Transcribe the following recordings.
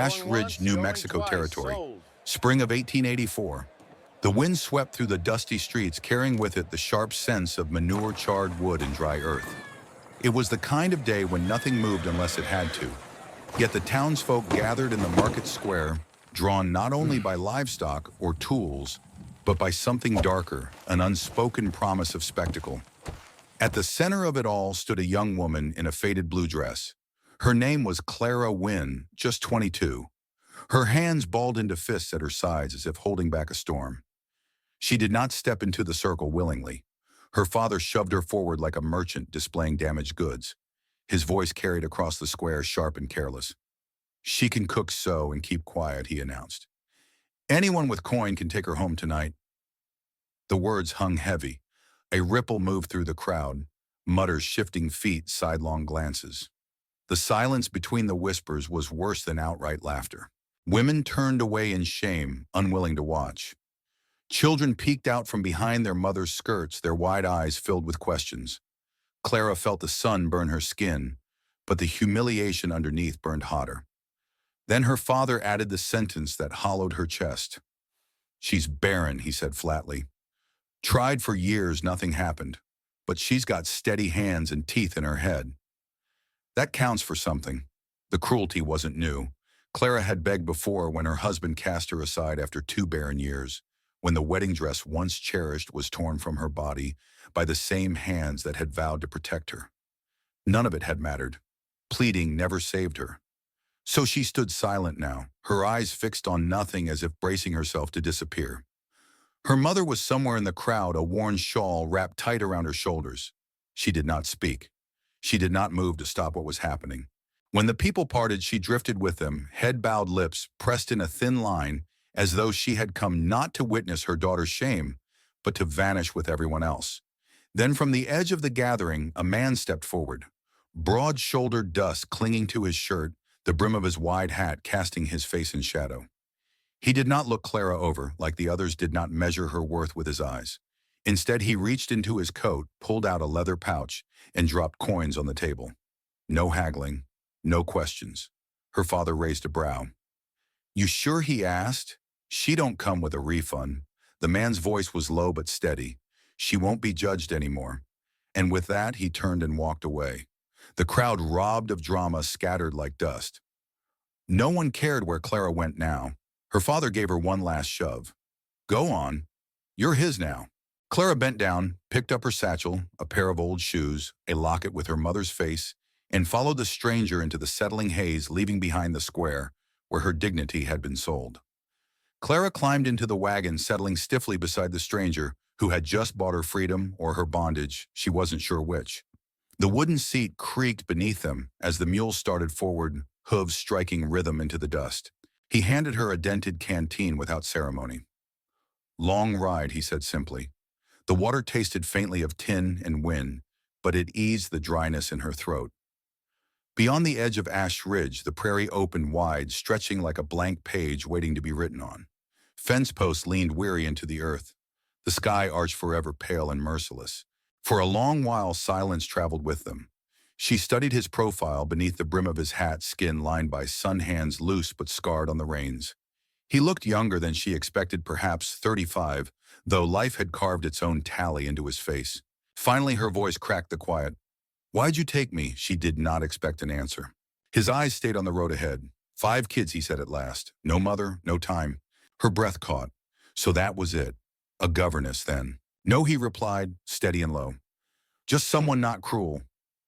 Ash Going Ridge, once, New going Mexico twice. territory, Sold. spring of 1884. The wind swept through the dusty streets, carrying with it the sharp scents of manure, charred wood, and dry earth. It was the kind of day when nothing moved unless it had to. Yet the townsfolk gathered in the market square, drawn not only by livestock or tools, but by something darker, an unspoken promise of spectacle. At the center of it all stood a young woman in a faded blue dress. Her name was Clara Wynne, just 22. Her hands balled into fists at her sides as if holding back a storm. She did not step into the circle willingly. Her father shoved her forward like a merchant displaying damaged goods. His voice carried across the square, sharp and careless. "She can cook so and keep quiet," he announced. "Anyone with coin can take her home tonight." The words hung heavy. A ripple moved through the crowd, mutters, shifting feet, sidelong glances. The silence between the whispers was worse than outright laughter. Women turned away in shame, unwilling to watch. Children peeked out from behind their mothers' skirts, their wide eyes filled with questions. Clara felt the sun burn her skin, but the humiliation underneath burned hotter. Then her father added the sentence that hollowed her chest. "She's barren," he said flatly. "Tried for years, nothing happened, but she's got steady hands and teeth in her head." That counts for something. The cruelty wasn't new. Clara had begged before when her husband cast her aside after 2 barren years, when the wedding dress once cherished was torn from her body by the same hands that had vowed to protect her. None of it had mattered. Pleading never saved her. So she stood silent now, her eyes fixed on nothing as if bracing herself to disappear. Her mother was somewhere in the crowd, a worn shawl wrapped tight around her shoulders. She did not speak. She did not move to stop what was happening. When the people parted, she drifted with them, head-bowed lips pressed in a thin line, as though she had come not to witness her daughter's shame, but to vanish with everyone else. Then from the edge of the gathering, a man stepped forward, broad-shouldered, dust clinging to his shirt, the brim of his wide hat casting his face in shadow. He did not look Clara over, like the others did not measure her worth with his eyes. Instead, he reached into his coat, pulled out a leather pouch, and dropped coins on the table. No haggling, no questions. Her father raised a brow. "You sure?" he asked. "She don't come with a refund." The man's voice was low but steady. "She won't be judged anymore." And with that, he turned and walked away. The crowd, robbed of drama, scattered like dust. No one cared where Clara went now. Her father gave her one last shove. "Go on. You're his now." Clara bent down, picked up her satchel, a pair of old shoes, a locket with her mother's face, and followed the stranger into the settling haze, leaving behind the square, where her dignity had been sold. Clara climbed into the wagon, settling stiffly beside the stranger, who had just bought her freedom or her bondage, she wasn't sure which. The wooden seat creaked beneath them as the mule started forward, hooves striking rhythm into the dust. He handed her a dented canteen without ceremony. "Long ride," he said simply. The water tasted faintly of tin and wind, but it eased the dryness in her throat. Beyond the edge of Ash Ridge, the prairie opened wide, stretching like a blank page waiting to be written on. Fence posts leaned weary into the earth. The sky arched forever, pale and merciless. For a long while, silence traveled with them. She studied his profile beneath the brim of his hat, skin lined by sun hands loose but scarred on the reins. He looked younger than she expected, perhaps 35, though life had carved its own tally into his face. Finally, her voice cracked the quiet. "Why'd you take me?" She did not expect an answer. His eyes stayed on the road ahead. 5 kids, he said at last. No mother, no time. Her breath caught. So that was it. A governess, then. "No," he replied, steady and low. "Just someone not cruel.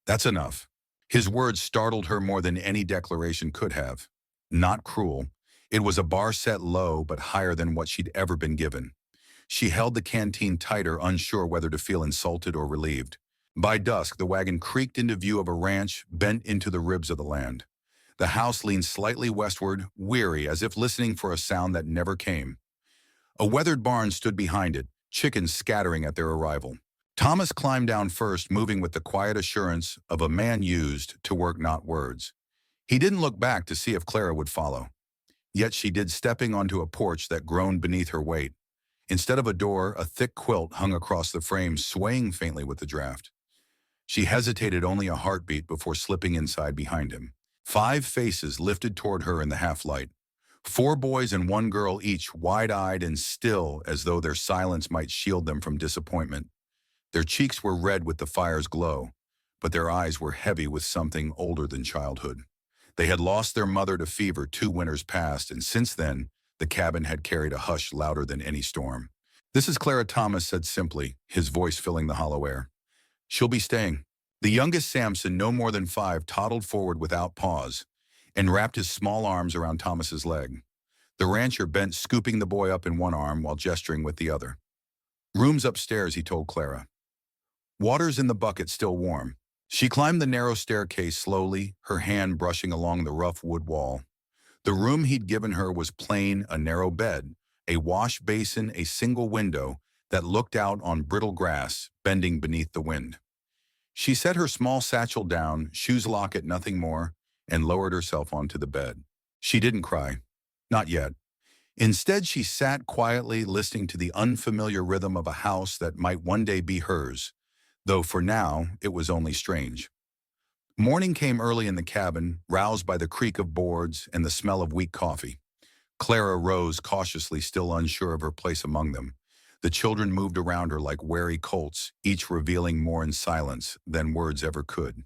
That's enough." His words startled her more than any declaration could have. Not cruel. It was a bar set low but higher than what she'd ever been given. She held the canteen tighter, unsure whether to feel insulted or relieved. By dusk, the wagon creaked into view of a ranch bent into the ribs of the land. The house leaned slightly westward, weary, as if listening for a sound that never came. A weathered barn stood behind it, chickens scattering at their arrival. Thomas climbed down first, moving with the quiet assurance of a man used to work, not words. He didn't look back to see if Clara would follow. Yet she did, stepping onto a porch that groaned beneath her weight. Instead of a door, a thick quilt hung across the frame, swaying faintly with the draft. She hesitated only a heartbeat before slipping inside behind him. 5 faces lifted toward her in the half-light. 4 boys and 1 girl each, wide-eyed and still as though their silence might shield them from disappointment. Their cheeks were red with the fire's glow, but their eyes were heavy with something older than childhood. They had lost their mother to fever 2 winters past, and since then, the cabin had carried a hush louder than any storm. "This is Clara," Thomas said simply, his voice filling the hollow air. "She'll be staying." The youngest Samson, no more than 5, toddled forward without pause and wrapped his small arms around Thomas's leg. The rancher bent, scooping the boy up in one arm while gesturing with the other. "Room's upstairs," he told Clara. "Water's in the bucket, still warm." She climbed the narrow staircase slowly, her hand brushing along the rough wood wall. The room he'd given her was plain: a narrow bed, a wash basin, a single window that looked out on brittle grass bending beneath the wind. She set her small satchel down, shoes locket, nothing more, and lowered herself onto the bed. She didn't cry. Not yet. Instead, she sat quietly, listening to the unfamiliar rhythm of a house that might one day be hers, though for now it was only strange. Morning came early in the cabin, roused by the creak of boards and the smell of weak coffee. Clara rose cautiously, still unsure of her place among them. The children moved around her like wary colts, each revealing more in silence than words ever could.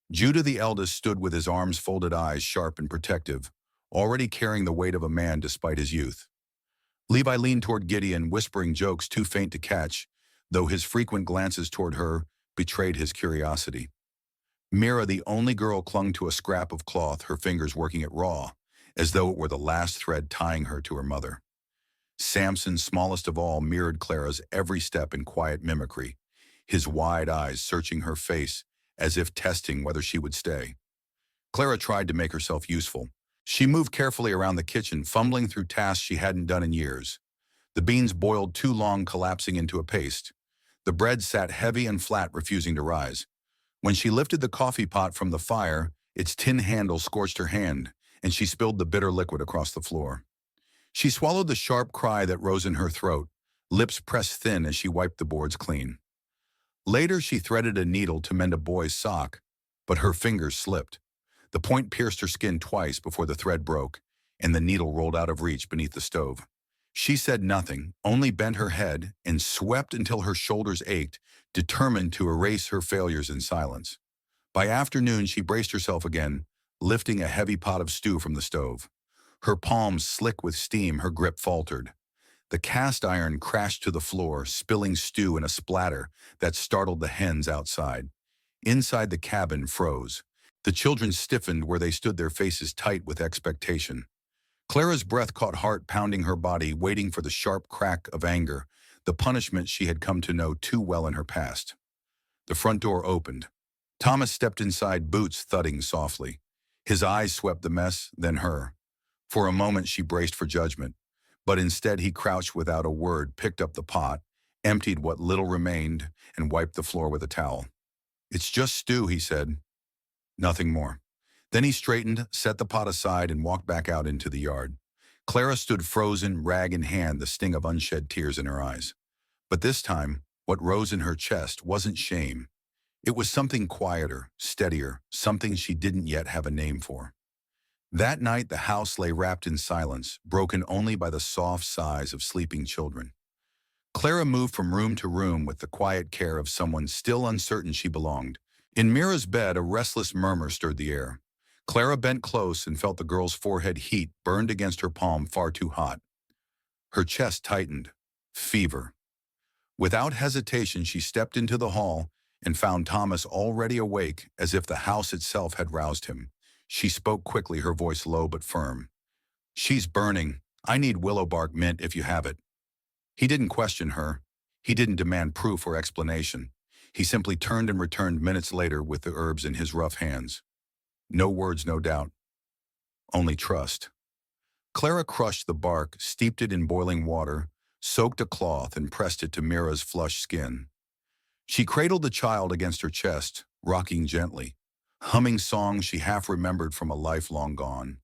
Judah, the eldest, stood with his arms folded, eyes sharp and protective, already carrying the weight of a man despite his youth. Levi leaned toward Gideon, whispering jokes too faint to catch, though his frequent glances toward her betrayed his curiosity. Mira, the only girl, clung to a scrap of cloth, her fingers working it raw, as though it were the last thread tying her to her mother. Samson, smallest of all, mirrored Clara's every step in quiet mimicry, his wide eyes searching her face as if testing whether she would stay. Clara tried to make herself useful. She moved carefully around the kitchen, fumbling through tasks she hadn't done in years. The beans boiled too long, collapsing into a paste. The bread sat heavy and flat, refusing to rise. When she lifted the coffee pot from the fire, its tin handle scorched her hand, and she spilled the bitter liquid across the floor. She swallowed the sharp cry that rose in her throat, lips pressed thin as she wiped the boards clean. Later, she threaded a needle to mend a boy's sock, but her fingers slipped. The point pierced her skin twice before the thread broke, and the needle rolled out of reach beneath the stove. She said nothing, only bent her head and swept until her shoulders ached, determined to erase her failures in silence. By afternoon, she braced herself again, lifting a heavy pot of stew from the stove. Her palms slick with steam, her grip faltered. The cast iron crashed to the floor, spilling stew in a splatter that startled the hens outside. Inside, the cabin froze. The children stiffened where they stood, their faces tight with expectation. Clara's breath caught, heart pounding her body, waiting for the sharp crack of anger, the punishment she had come to know too well in her past. The front door opened. Thomas stepped inside, boots thudding softly. His eyes swept the mess, then her. For a moment she braced for judgment, but instead he crouched without a word, picked up the pot, emptied what little remained, and wiped the floor with a towel. "It's just stew," he said. Nothing more. Then he straightened, set the pot aside, and walked back out into the yard. Clara stood frozen, rag in hand, the sting of unshed tears in her eyes. But this time, what rose in her chest wasn't shame. It was something quieter, steadier, something she didn't yet have a name for. That night, the house lay wrapped in silence, broken only by the soft sighs of sleeping children. Clara moved from room to room with the quiet care of someone still uncertain she belonged. In Mira's bed, a restless murmur stirred the air. Clara bent close and felt the girl's forehead heat burned against her palm, far too hot. Her chest tightened. Fever. Without hesitation, she stepped into the hall and found Thomas already awake, as if the house itself had roused him. She spoke quickly, her voice low but firm. "She's burning. I need willow bark mint if you have it." He didn't question her. He didn't demand proof or explanation. He simply turned and returned minutes later with the herbs in his rough hands. No words, no doubt. Only trust. Clara crushed the bark, steeped it in boiling water, soaked a cloth, and pressed it to Mira's flushed skin. She cradled the child against her chest, rocking gently, humming songs she half remembered from a life long gone.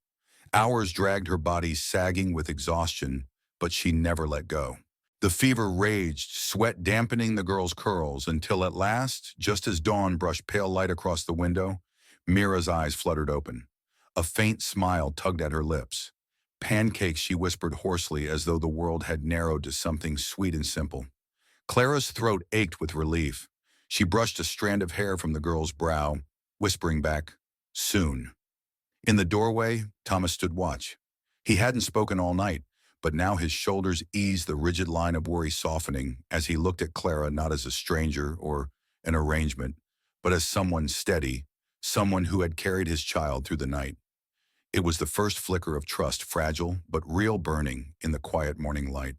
Hours dragged her body, sagging with exhaustion, but she never let go. The fever raged, sweat dampening the girl's curls, until at last, just as dawn brushed pale light across the window, Mira's eyes fluttered open. A faint smile tugged at her lips. Pancakes, she whispered hoarsely as though the world had narrowed to something sweet and simple. Clara's throat ached with relief. She brushed a strand of hair from the girl's brow, whispering back, "Soon." In the doorway, Thomas stood watch. He hadn't spoken all night, but now his shoulders eased, the rigid line of worry softening as he looked at Clara not as a stranger or an arrangement, but as someone steady, someone who had carried his child through the night. It was the first flicker of trust, fragile but real, burning in the quiet morning light.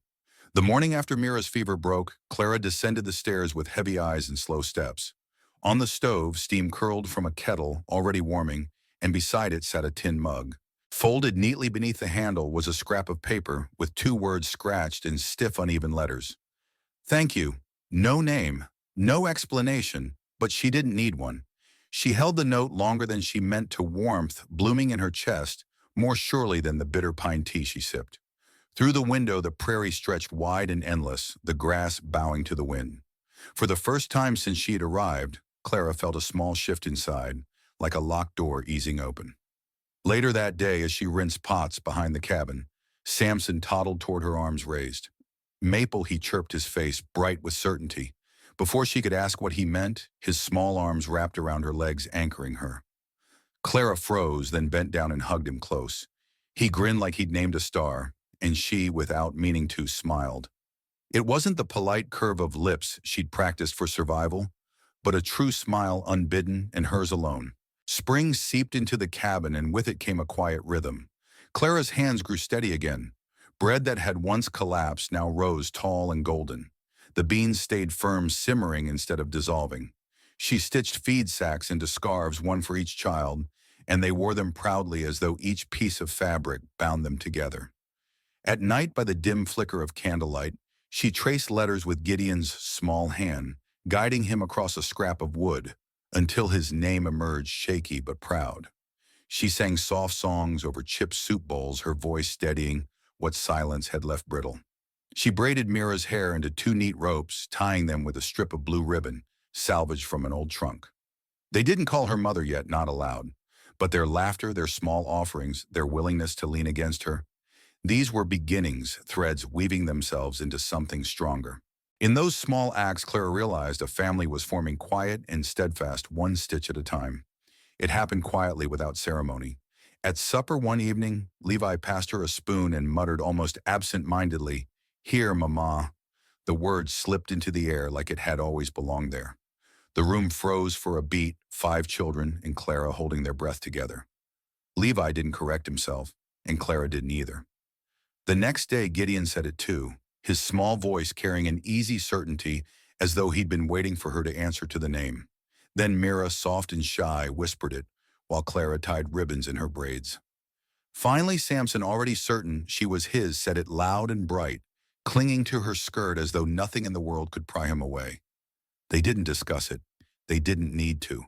The morning after Mira's fever broke, Clara descended the stairs with heavy eyes and slow steps. On the stove, steam curled from a kettle already warming, and beside it sat a tin mug. Folded neatly beneath the handle was a scrap of paper with two words scratched in stiff, uneven letters. "Thank you." No name, no explanation, but she didn't need one. She held the note longer than she meant to, warmth blooming in her chest, more surely than the bitter pine tea she sipped. Through the window, the prairie stretched wide and endless, the grass bowing to the wind. For the first time since she had arrived, Clara felt a small shift inside, like a locked door easing open. Later that day, as she rinsed pots behind the cabin, Samson toddled toward her, arms raised. "Maple," he chirped, his face bright with certainty. Before she could ask what he meant, his small arms wrapped around her legs, anchoring her. Clara froze, then bent down and hugged him close. He grinned like he'd named a star, and she, without meaning to, smiled. It wasn't the polite curve of lips she'd practiced for survival, but a true smile, unbidden and hers alone. Spring seeped into the cabin, and with it came a quiet rhythm. Clara's hands grew steady again. Bread that had once collapsed now rose tall and golden. The beans stayed firm, simmering instead of dissolving. She stitched feed sacks into scarves, one for each child, and they wore them proudly as though each piece of fabric bound them together. At night, by the dim flicker of candlelight, she traced letters with Gideon's small hand, guiding him across a scrap of wood, until his name emerged, shaky but proud. She sang soft songs over chipped soup bowls, her voice steadying what silence had left brittle. She braided Mira's hair into two neat ropes, tying them with a strip of blue ribbon, salvaged from an old trunk. They didn't call her mother yet, not aloud, but their laughter, their small offerings, their willingness to lean against her, these were beginnings, threads weaving themselves into something stronger. In those small acts, Clara realized a family was forming, quiet and steadfast, one stitch at a time. It happened quietly, without ceremony. At supper one evening, Levi passed her a spoon and muttered almost absent-mindedly, "Here, Mama." The word slipped into the air like it had always belonged there. The room froze for a beat, 5 children and Clara holding their breath together. Levi didn't correct himself, and Clara didn't either. The next day, Gideon said it too, his small voice carrying an easy certainty, as though he'd been waiting for her to answer to the name. Then Mira, soft and shy, whispered it, while Clara tied ribbons in her braids. Finally, Samson, already certain she was his, said it loud and bright, clinging to her skirt as though nothing in the world could pry him away. They didn't discuss it. They didn't need to.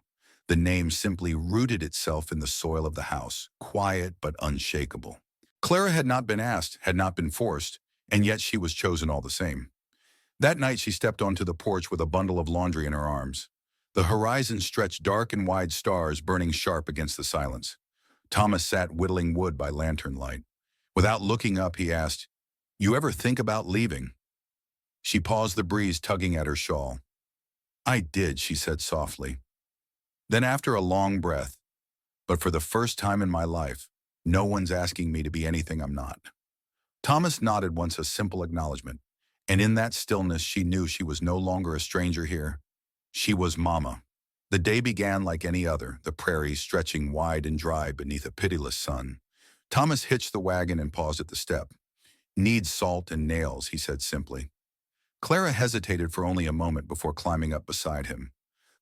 The name simply rooted itself in the soil of the house, quiet but unshakable. Clara had not been asked, had not been forced, and yet she was chosen all the same. That night she stepped onto the porch with a bundle of laundry in her arms. The horizon stretched, dark and wide, stars burning sharp against the silence. Thomas sat whittling wood by lantern light. Without looking up, he asked, "You ever think about leaving?" She paused, the breeze tugging at her shawl. "I did," she said softly. Then, after a long breath, "But for the first time in my life, no one's asking me to be anything I'm not." Thomas nodded once, a simple acknowledgement, and in that stillness she knew she was no longer a stranger here. She was Mama. The day began like any other, the prairie stretching wide and dry beneath a pitiless sun. Thomas hitched the wagon and paused at the step. "Needs salt and nails," he said simply. Clara hesitated for only a moment before climbing up beside him.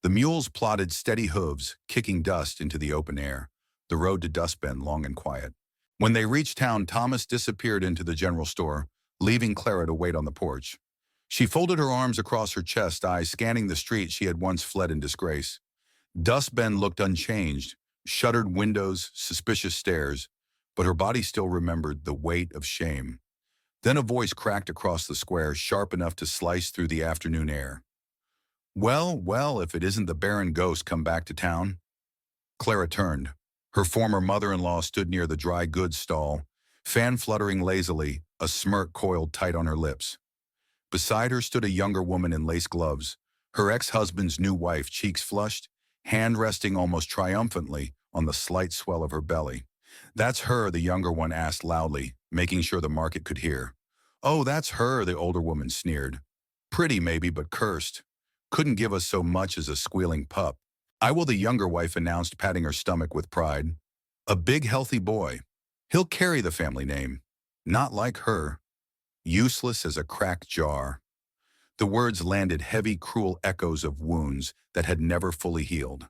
The mules plodded steady hooves, kicking dust into the open air, the road to Dust Bend long and quiet. When they reached town, Thomas disappeared into the general store, leaving Clara to wait on the porch. She folded her arms across her chest, eyes scanning the street she had once fled in disgrace. Dust Bend looked unchanged, shuttered windows, suspicious stares, but her body still remembered the weight of shame. Then a voice cracked across the square, sharp enough to slice through the afternoon air. "Well, well, if it isn't the Barren ghost come back to town." Clara turned. Her former mother-in-law stood near the dry goods stall, fan fluttering lazily, a smirk coiled tight on her lips. Beside her stood a younger woman in lace gloves, her ex-husband's new wife, cheeks flushed, hand resting almost triumphantly on the slight swell of her belly. "That's her," the younger one asked loudly, making sure the market could hear. "Oh, that's her," the older woman sneered. "Pretty maybe, but cursed. Couldn't give us so much as a squealing pup." "I will," the younger wife announced, patting her stomach with pride. "A big, healthy boy. He'll carry the family name. Not like her. Useless as a cracked jar." The words landed heavy, cruel echoes of wounds that had never fully healed.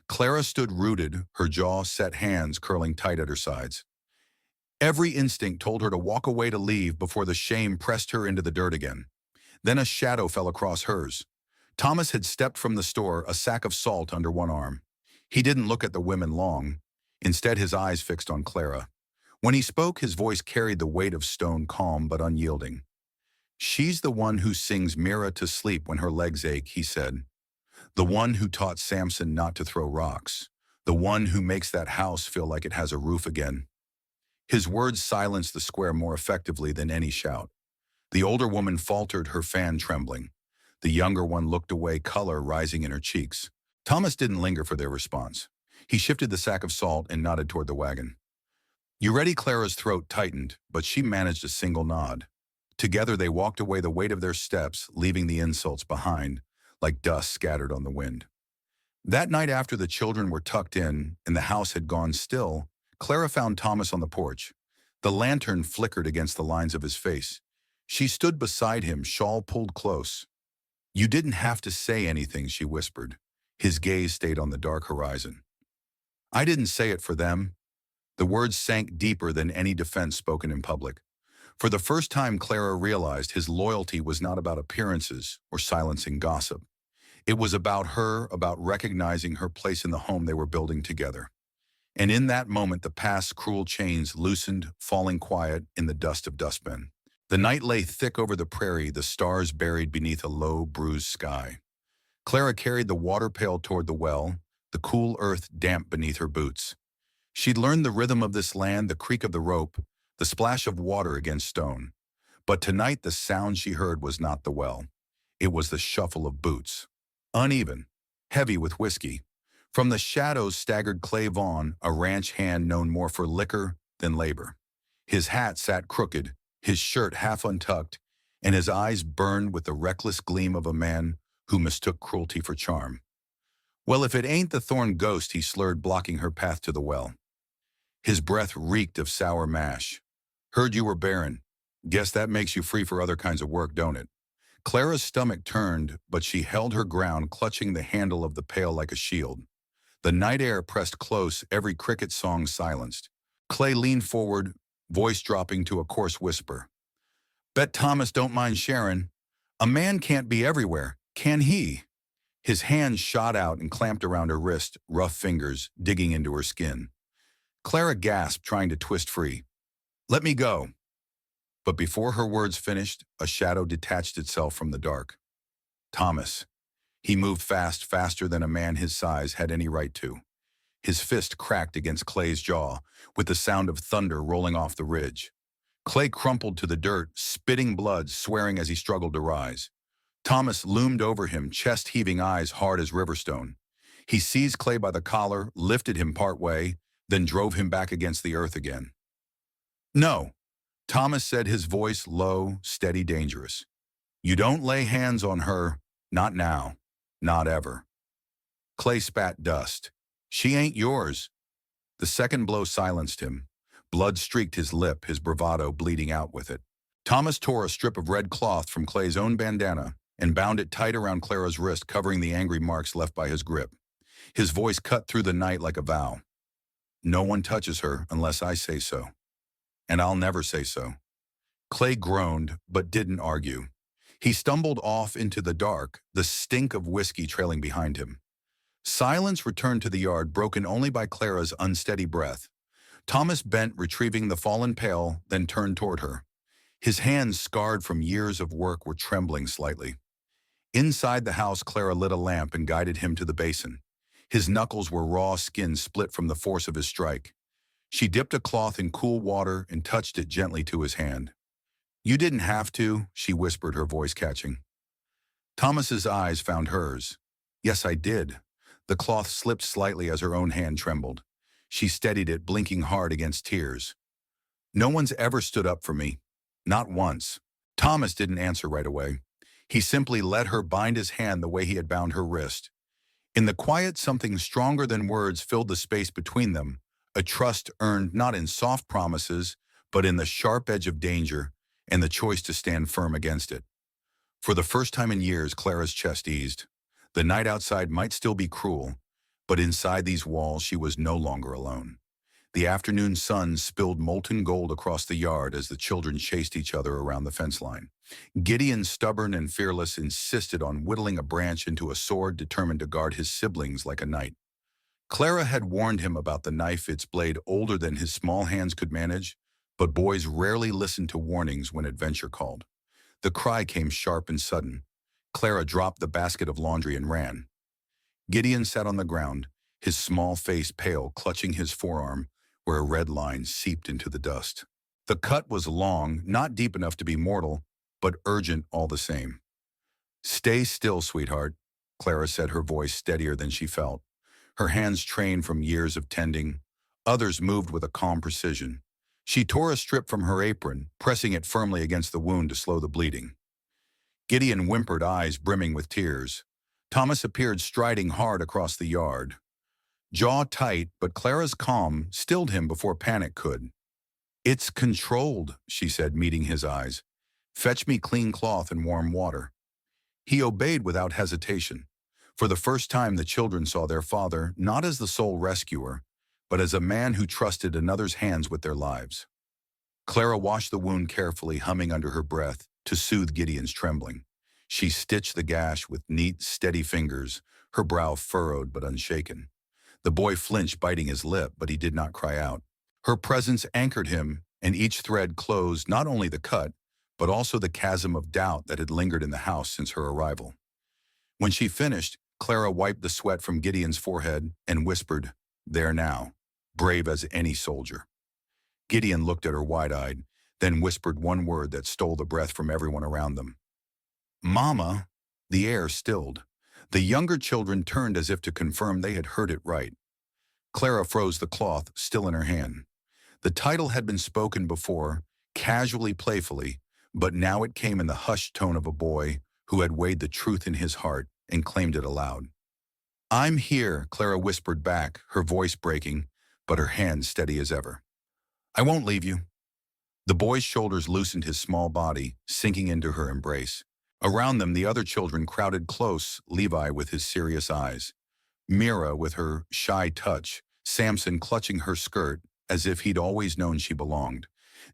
Clara stood rooted, her jaw set, hands curling tight at her sides. Every instinct told her to walk away, to leave, before the shame pressed her into the dirt again. Then a shadow fell across hers. Thomas had stepped from the store, a sack of salt under one arm. He didn't look at the women long. Instead, his eyes fixed on Clara. When he spoke, his voice carried the weight of stone, calm but unyielding. "She's the one who sings Mira to sleep when her legs ache," he said. "The one who taught Samson not to throw rocks. The one who makes that house feel like it has a roof again." His words silenced the square more effectively than any shout. The older woman faltered, her fan trembling. The younger one looked away, color rising in her cheeks. Thomas didn't linger for their response. He shifted the sack of salt and nodded toward the wagon. "You ready?" Clara's throat tightened, but she managed a single nod. Together they walked away, the weight of their steps leaving the insults behind, like dust scattered on the wind. That night, after the children were tucked in and the house had gone still, Clara found Thomas on the porch. The lantern flickered against the lines of his face. She stood beside him, shawl pulled close. "You didn't have to say anything," she whispered. His gaze stayed on the dark horizon. "I didn't say it for them." The words sank deeper than any defense spoken in public. For the first time, Clara realized his loyalty was not about appearances or silencing gossip. It was about her, about recognizing her place in the home they were building together. And in that moment, the past's cruel chains loosened, falling quiet in the dust of dustbin. The night lay thick over the prairie, the stars buried beneath a low, bruised sky. Clara carried the water pail toward the well, the cool earth damp beneath her boots. She'd learned the rhythm of this land, the creak of the rope, the splash of water against stone. But tonight the sound she heard was not the well. It was the shuffle of boots. Uneven, heavy with whiskey. From the shadows staggered Clay Vaughn, a ranch hand known more for liquor than labor. His hat sat crooked, his shirt half untucked, and his eyes burned with the reckless gleam of a man who mistook cruelty for charm. "Well, if it ain't the Thorn ghost," he slurred, blocking her path to the well. His breath reeked of sour mash. "Heard you were Barren. Guess that makes you free for other kinds of work, don't it?" Clara's stomach turned, but she held her ground, clutching the handle of the pail like a shield. The night air pressed close, every cricket song silenced. Clay leaned forward, voice dropping to a coarse whisper. "Bet Thomas don't mind sharing. A man can't be everywhere, can he?" His hand shot out and clamped around her wrist, rough fingers digging into her skin. Clara gasped, trying to twist free. "Let me go." But before her words finished, a shadow detached itself from the dark. Thomas. He moved fast, faster than a man his size had any right to. His fist cracked against Clay's jaw, with the sound of thunder rolling off the ridge. Clay crumpled to the dirt, spitting blood, swearing as he struggled to rise. Thomas loomed over him, chest-heaving, eyes hard as riverstone. He seized Clay by the collar, lifted him partway, then drove him back against the earth again. "No," Thomas said, his voice low, steady, dangerous. "You don't lay hands on her. Not now. Not ever." Clay spat dust. "She ain't yours." The second blow silenced him. Blood streaked his lip, his bravado bleeding out with it. Thomas tore a strip of red cloth from Clay's own bandana and bound it tight around Clara's wrist, covering the angry marks left by his grip. His voice cut through the night like a vow. "No one touches her unless I say so. And I'll never say so." Clay groaned, but didn't argue. He stumbled off into the dark, the stink of whiskey trailing behind him. Silence returned to the yard, broken only by Clara's unsteady breath. Thomas bent, retrieving the fallen pail, then turned toward her. His hands, scarred from years of work, were trembling slightly. Inside the house, Clara lit a lamp and guided him to the basin. His knuckles were raw skin split from the force of his strike. She dipped a cloth in cool water and touched it gently to his hand. "You didn't have to," she whispered, her voice catching. Thomas's eyes found hers. "Yes, I did." The cloth slipped slightly as her own hand trembled. She steadied it, blinking hard against tears. "No one's ever stood up for me. Not once." Thomas didn't answer right away. He simply let her bind his hand the way he had bound her wrist. In the quiet, something stronger than words filled the space between them, a trust earned not in soft promises, but in the sharp edge of danger and the choice to stand firm against it. For the first time in years, Clara's chest eased. The night outside might still be cruel, but inside these walls she was no longer alone. The afternoon sun spilled molten gold across the yard as the children chased each other around the fence line. Gideon, stubborn and fearless, insisted on whittling a branch into a sword, determined to guard his siblings like a knight. Clara had warned him about the knife, its blade older than his small hands could manage, but boys rarely listened to warnings when adventure called. The cry came sharp and sudden. Clara dropped the basket of laundry and ran. Gideon sat on the ground, his small face pale, clutching his forearm, where a red line seeped into the dust. The cut was long, not deep enough to be mortal, but urgent all the same. "Stay still, sweetheart," Clara said, her voice steadier than she felt. Her hands trained from years of tending. Others moved with a calm precision. She tore a strip from her apron, pressing it firmly against the wound to slow the bleeding. Gideon whimpered, eyes brimming with tears. Thomas appeared, striding hard across the yard. Jaw tight, but Clara's calm stilled him before panic could. "It's controlled," she said, meeting his eyes. "Fetch me clean cloth and warm water." He obeyed without hesitation. For the first time, the children saw their father not as the sole rescuer, but as a man who trusted another's hands with their lives. Clara washed the wound carefully, humming under her breath to soothe Gideon's trembling. She stitched the gash with neat, steady fingers, her brow furrowed but unshaken. The boy flinched, biting his lip, but he did not cry out. Her presence anchored him, and each thread closed not only the cut, but also the chasm of doubt that had lingered in the house since her arrival. When she finished, Clara wiped the sweat from Gideon's forehead and whispered, "There now, brave as any soldier." Gideon looked at her wide-eyed, then whispered one word that stole the breath from everyone around them. "Mama." The air stilled. The younger children turned as if to confirm they had heard it right. Clara froze the cloth, still in her hand. The title had been spoken before, casually, playfully, but now it came in the hushed tone of a boy who had weighed the truth in his heart and claimed it aloud. "I'm here," Clara whispered back, her voice breaking, but her hand steady as ever. "I won't leave you." The boy's shoulders loosened, his small body sinking into her embrace. Around them, the other children crowded close, Levi with his serious eyes, Mira with her shy touch, Samson clutching her skirt as if he'd always known she belonged.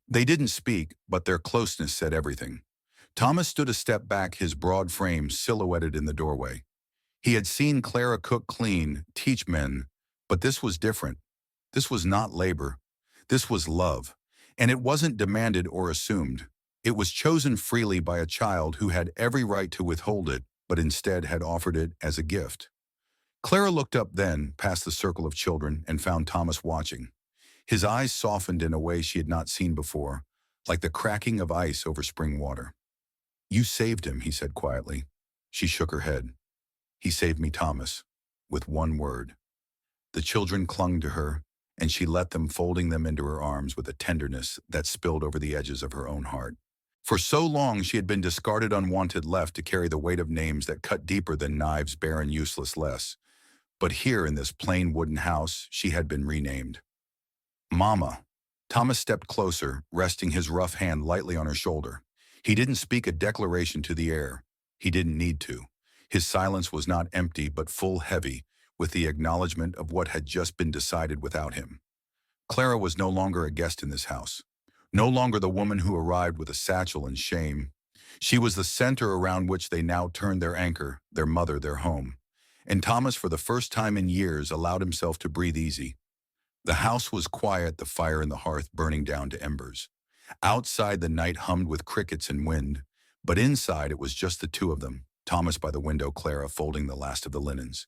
They didn't speak, but their closeness said everything. Thomas stood a step back, his broad frame silhouetted in the doorway. He had seen Clara cook, clean, teach men, but this was different. This was not labor. This was love, and it wasn't demanded or assumed. It was chosen freely by a child who had every right to withhold it, but instead had offered it as a gift. Clara looked up then, past the circle of children, and found Thomas watching. His eyes softened in a way she had not seen before, like the cracking of ice over spring water. "You saved him," he said quietly. She shook her head. "He saved me, Thomas," with one word. The children clung to her, and she let them, folding them into her arms with a tenderness that spilled over the edges of her own heart. For so long she had been discarded, unwanted, left to carry the weight of names that cut deeper than knives, barren, useless, less. But here in this plain wooden house, she had been renamed. "Mama." Thomas stepped closer, resting his rough hand lightly on her shoulder. He didn't speak a declaration to the air. He didn't need to. His silence was not empty, but full, heavy, with the acknowledgement of what had just been decided without him. Clara was no longer a guest in this house. No longer the woman who arrived with a satchel and shame. She was the center around which they now turned their anchor, their mother, their home. And Thomas, for the first time in years, allowed himself to breathe easy. The house was quiet, the fire in the hearth burning down to embers. Outside, the night hummed with crickets and wind, but inside it was just the two of them, Thomas by the window, Clara folding the last of the linens.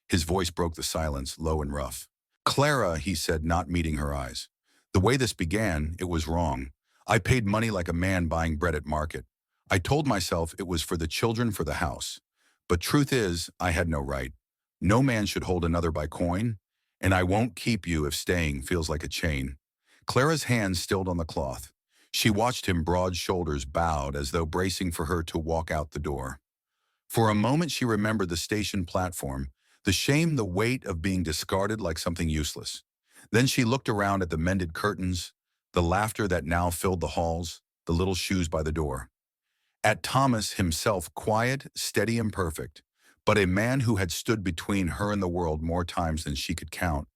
His voice broke the silence, low and rough. "Clara," he said, not meeting her eyes. "The way this began, it was wrong. I paid money like a man buying bread at market. I told myself it was for the children, for the house. But truth is, I had no right. No man should hold another by coin, and I won't keep you if staying feels like a chain." Clara's hands stilled on the cloth. She watched him, broad shoulders bowed as though bracing for her to walk out the door. For a moment she remembered the station platform, the shame, the weight of being discarded like something useless. Then she looked around at the mended curtains, the laughter that now filled the halls, the little shoes by the door. At Thomas himself, quiet, steady, and perfect, but a man who had stood between her and the world more times than she could count.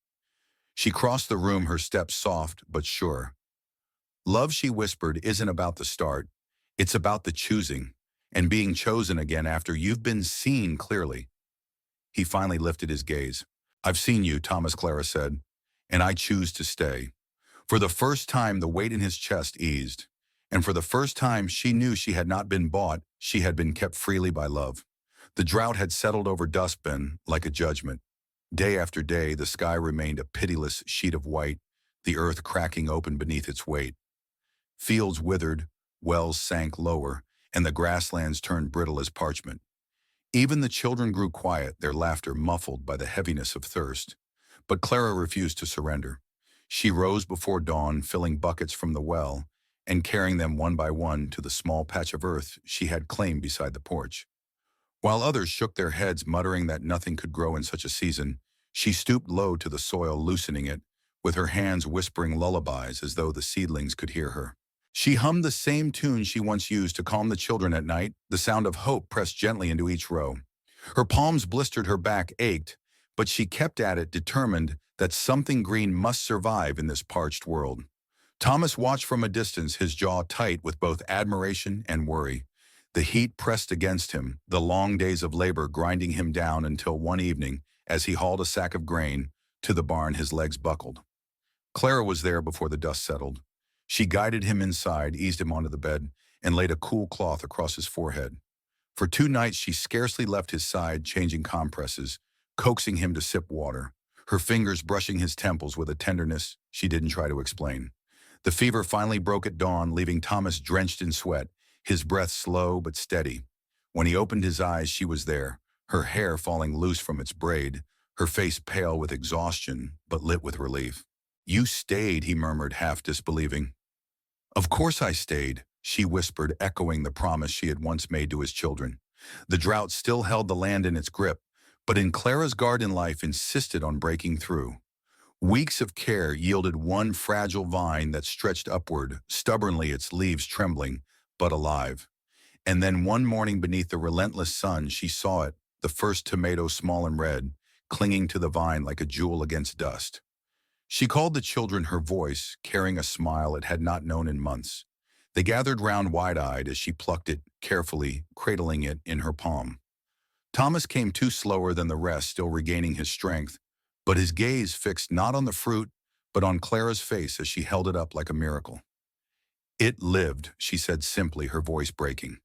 She crossed the room, her steps soft but sure. "Love," she whispered, "isn't about the start. It's about the choosing, and being chosen again after you've been seen clearly." He finally lifted his gaze. "I've seen you," Thomas, Clara said, "and I choose to stay." For the first time, the weight in his chest eased. And for the first time, she knew she had not been bought, she had been kept freely by love. The drought had settled over Dustbin like a judgment. Day after day, the sky remained a pitiless sheet of white, the earth cracking open beneath its weight. Fields withered, wells sank lower, and the grasslands turned brittle as parchment. Even the children grew quiet, their laughter muffled by the heaviness of thirst. But Clara refused to surrender. She rose before dawn, filling buckets from the well, and carrying them one by one to the small patch of earth she had claimed beside the porch. While others shook their heads, muttering that nothing could grow in such a season, she stooped low to the soil, loosening it, with her hands whispering lullabies as though the seedlings could hear her. She hummed the same tune she once used to calm the children at night, the sound of hope pressed gently into each row. Her palms blistered, her back ached, but she kept at it, determined that something green must survive in this parched world. Thomas watched from a distance, his jaw tight with both admiration and worry. The heat pressed against him, the long days of labor grinding him down until one evening, as he hauled a sack of grain to the barn, his legs buckled. Clara was there before the dust settled. She guided him inside, eased him onto the bed, and laid a cool cloth across his forehead. For 2 nights she scarcely left his side, changing compresses, coaxing him to sip water, her fingers brushing his temples with a tenderness she didn't try to explain. The fever finally broke at dawn, leaving Thomas drenched in sweat, his breath slow but steady. When he opened his eyes, she was there, her hair falling loose from its braid, her face pale with exhaustion but lit with relief. "You stayed," he murmured, half disbelieving. "Of course I stayed," she whispered, echoing the promise she had once made to his children. The drought still held the land in its grip, but in Clara's garden life insisted on breaking through. Weeks of care yielded one fragile vine that stretched upward, stubbornly, its leaves trembling, but alive. And then one morning beneath the relentless sun, she saw it, the first tomato, small and red, clinging to the vine like a jewel against dust. She called the children, her voice carrying a smile it had not known in months. They gathered round wide-eyed as she plucked it, carefully cradling it in her palm. Thomas came too slower than the rest, still regaining his strength, but his gaze fixed not on the fruit, but on Clara's face as she held it up like a miracle. "It lived," she said simply, her voice breaking.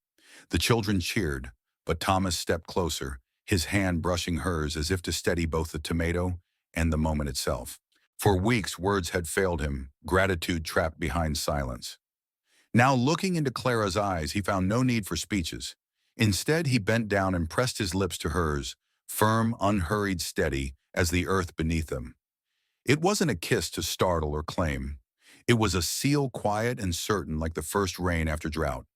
The children cheered, but Thomas stepped closer, his hand brushing hers as if to steady both the tomato and the moment itself. For weeks, words had failed him, gratitude trapped behind silence. Now, looking into Clara's eyes, he found no need for speeches. Instead, he bent down and pressed his lips to hers, firm, unhurried, steady, as the earth beneath them. It wasn't a kiss to startle or claim. It was a seal, quiet and certain, like the first rain after drought.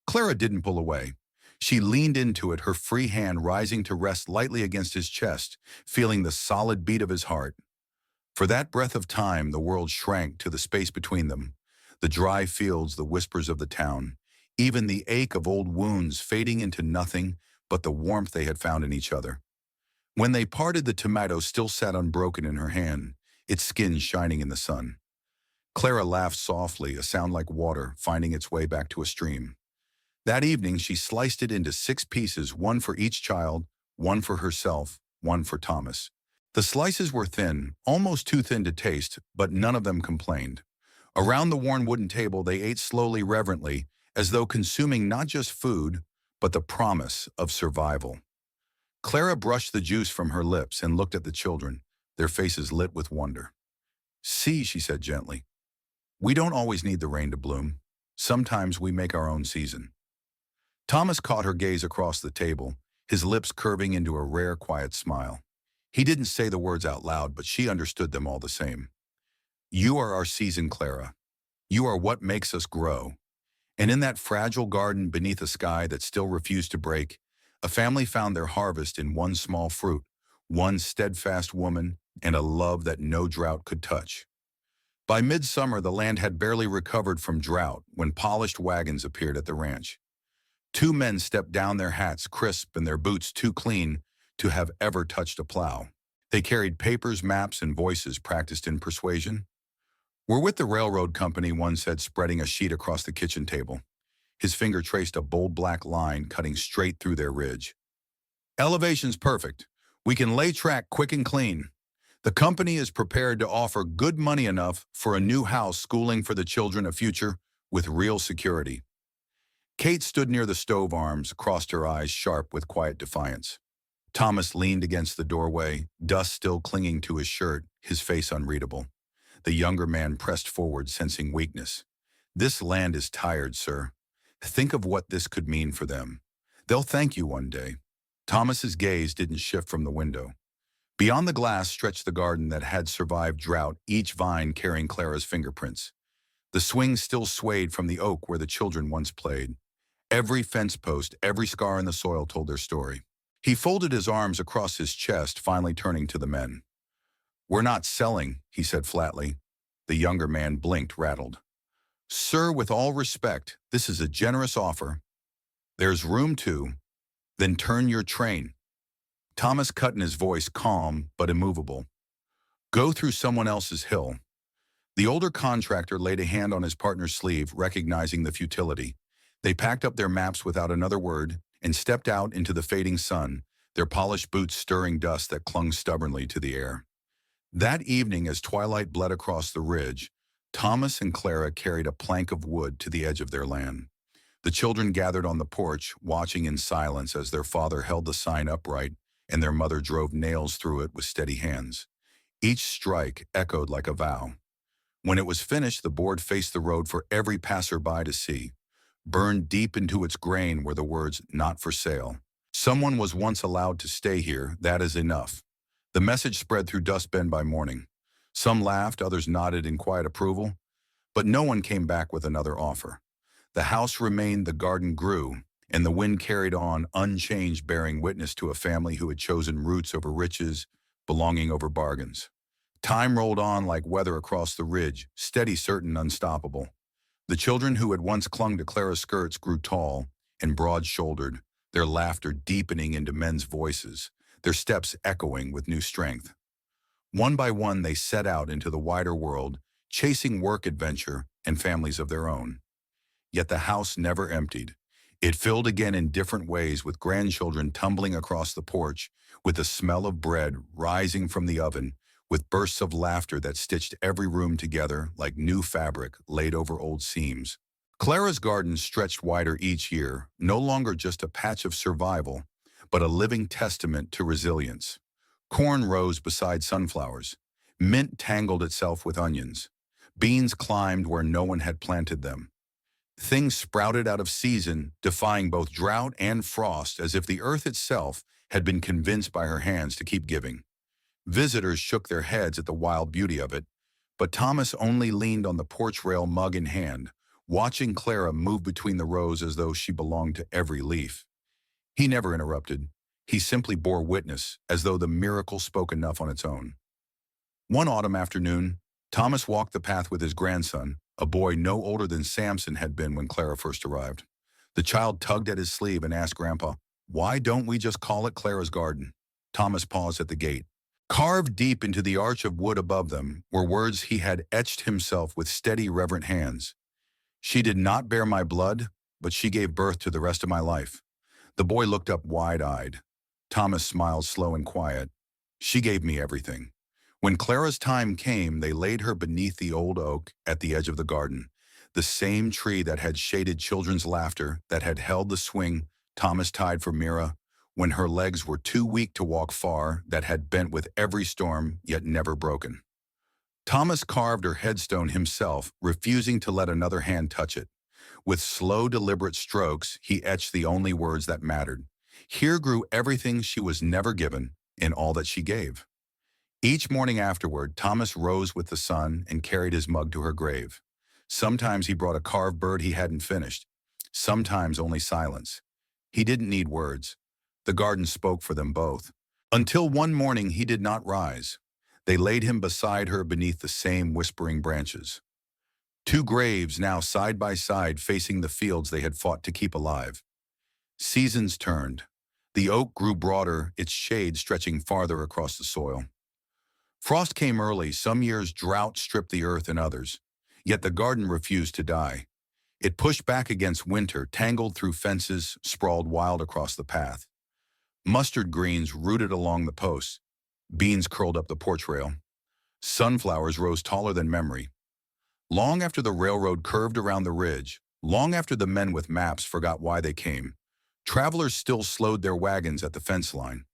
Clara didn't pull away. She leaned into it, her free hand rising to rest lightly against his chest, feeling the solid beat of his heart. For that breath of time, the world shrank to the space between them. The dry fields, the whispers of the town, even the ache of old wounds fading into nothing but the warmth they had found in each other. When they parted, the tomato still sat unbroken in her hand, its skin shining in the sun. Clara laughed softly, a sound like water finding its way back to a stream. That evening, she sliced it into 6 pieces, one for each child, one for herself, one for Thomas. The slices were thin, almost too thin to taste, but none of them complained. Around the worn wooden table, they ate slowly, reverently, as though consuming not just food, but the promise of survival. Clara brushed the juice from her lips and looked at the children, their faces lit with wonder. "See," she said gently, "we don't always need the rain to bloom. Sometimes we make our own season." Thomas caught her gaze across the table, his lips curving into a rare, quiet smile. He didn't say the words out loud, but she understood them all the same. "You are our season, Clara. You are what makes us grow." And in that fragile garden beneath a sky that still refused to break, a family found their harvest in one small fruit, one steadfast woman, and a love that no drought could touch. By midsummer, the land had barely recovered from drought when polished wagons appeared at the ranch. Two men stepped down, their hats crisp and their boots too clean to have ever touched a plow. They carried papers, maps, and voices practiced in persuasion. "We're with the railroad company," one said, spreading a sheet across the kitchen table. His finger traced a bold black line cutting straight through their ridge. "Elevation's perfect. We can lay track quick and clean. The company is prepared to offer good money enough for a new house, schooling for the children, a future with real security." Kate stood near the stove, arms crossed, her eyes sharp with quiet defiance. Thomas leaned against the doorway, dust still clinging to his shirt, his face unreadable. The younger man pressed forward, sensing weakness. "This land is tired, sir. Think of what this could mean for them. They'll thank you one day." Thomas's gaze didn't shift from the window. Beyond the glass stretched the garden that had survived drought, each vine carrying Clara's fingerprints. The swing still swayed from the oak where the children once played. Every fence post, every scar in the soil told their story. He folded his arms across his chest, finally turning to the men. "We're not selling," he said flatly. The younger man blinked, rattled. "Sir, with all respect, this is a generous offer. There's room to, then turn your train." Thomas cut in, his voice calm but immovable. "Go through someone else's hill." The older contractor laid a hand on his partner's sleeve, recognizing the futility. They packed up their maps without another word and stepped out into the fading sun, their polished boots stirring dust that clung stubbornly to the air. That evening, as twilight bled across the ridge, Thomas and Clara carried a plank of wood to the edge of their land. The children gathered on the porch, watching in silence as their father held the sign upright and their mother drove nails through it with steady hands. Each strike echoed like a vow. When it was finished, the board faced the road for every passerby to see. Burned deep into its grain were the words, "Not for sale." Someone was once allowed to stay here, that is enough. The message spread through Dust Bend by morning. Some laughed, others nodded in quiet approval, but no one came back with another offer. The house remained, the garden grew, and the wind carried on unchanged, bearing witness to a family who had chosen roots over riches, belonging over bargains. Time rolled on like weather across the ridge, steady, certain, unstoppable. The children who had once clung to Clara's skirts grew tall and broad-shouldered, their laughter deepening into men's voices, their steps echoing with new strength. One by one, they set out into the wider world, chasing work, adventure, and families of their own. Yet the house never emptied. It filled again in different ways, with grandchildren tumbling across the porch, with the smell of bread rising from the oven, with bursts of laughter that stitched every room together like new fabric laid over old seams. Clara's garden stretched wider each year, no longer just a patch of survival, but a living testament to resilience. Corn rose beside sunflowers. Mint tangled itself with onions. Beans climbed where no one had planted them. Things sprouted out of season, defying both drought and frost, as if the earth itself had been convinced by her hands to keep giving. Visitors shook their heads at the wild beauty of it, but Thomas only leaned on the porch rail, mug in hand, watching Clara move between the rows as though she belonged to every leaf. He never interrupted. He simply bore witness, as though the miracle spoke enough on its own. One autumn afternoon, Thomas walked the path with his grandson, a boy no older than Samson had been when Clara first arrived. The child tugged at his sleeve and asked Grandpa, "Why don't we just call it Clara's garden?" Thomas paused at the gate. Carved deep into the arch of wood above them were words he had etched himself with steady, reverent hands. "She did not bear my blood, but she gave birth to the rest of my life." The boy looked up wide-eyed. Thomas smiled, slow and quiet. "She gave me everything." When Clara's time came, they laid her beneath the old oak at the edge of the garden, the same tree that had shaded children's laughter, that had held the swing Thomas tied for Mira. when her legs were too weak to walk far, that had bent with every storm, yet never broken. Thomas carved her headstone himself, refusing to let another hand touch it. With slow, deliberate strokes, he etched the only words that mattered. Here grew everything she was never given, in all that she gave. Each morning afterward, Thomas rose with the sun and carried his mug to her grave. Sometimes he brought a carved bird he hadn't finished. Sometimes only silence. He didn't need words. The garden spoke for them both. Until one morning he did not rise. They laid him beside her beneath the same whispering branches. Two graves now side by side facing the fields they had fought to keep alive. Seasons turned. The oak grew broader, its shade stretching farther across the soil. Frost came early, some years drought stripped the earth in others. Yet the garden refused to die. It pushed back against winter, tangled through fences, sprawled wild across the path. Mustard greens rooted along the posts. Beans curled up the porch rail. Sunflowers rose taller than memory. Long after the railroad curved around the ridge, long after the men with maps forgot why they came, travelers still slowed their wagons at the fence line.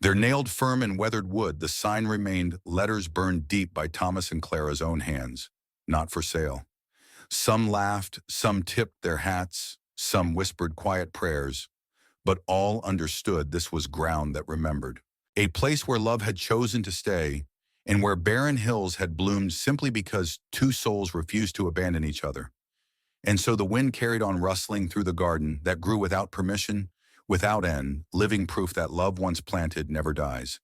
Their nailed firm in weathered wood, the sign remained, letters burned deep by Thomas and Clara's own hands. Not for sale. Some laughed, some tipped their hats, some whispered quiet prayers, but all understood this was ground that remembered. A place where love had chosen to stay, and where barren hills had bloomed simply because two souls refused to abandon each other. And so the wind carried on rustling through the garden that grew without permission, without end, living proof that love once planted never dies.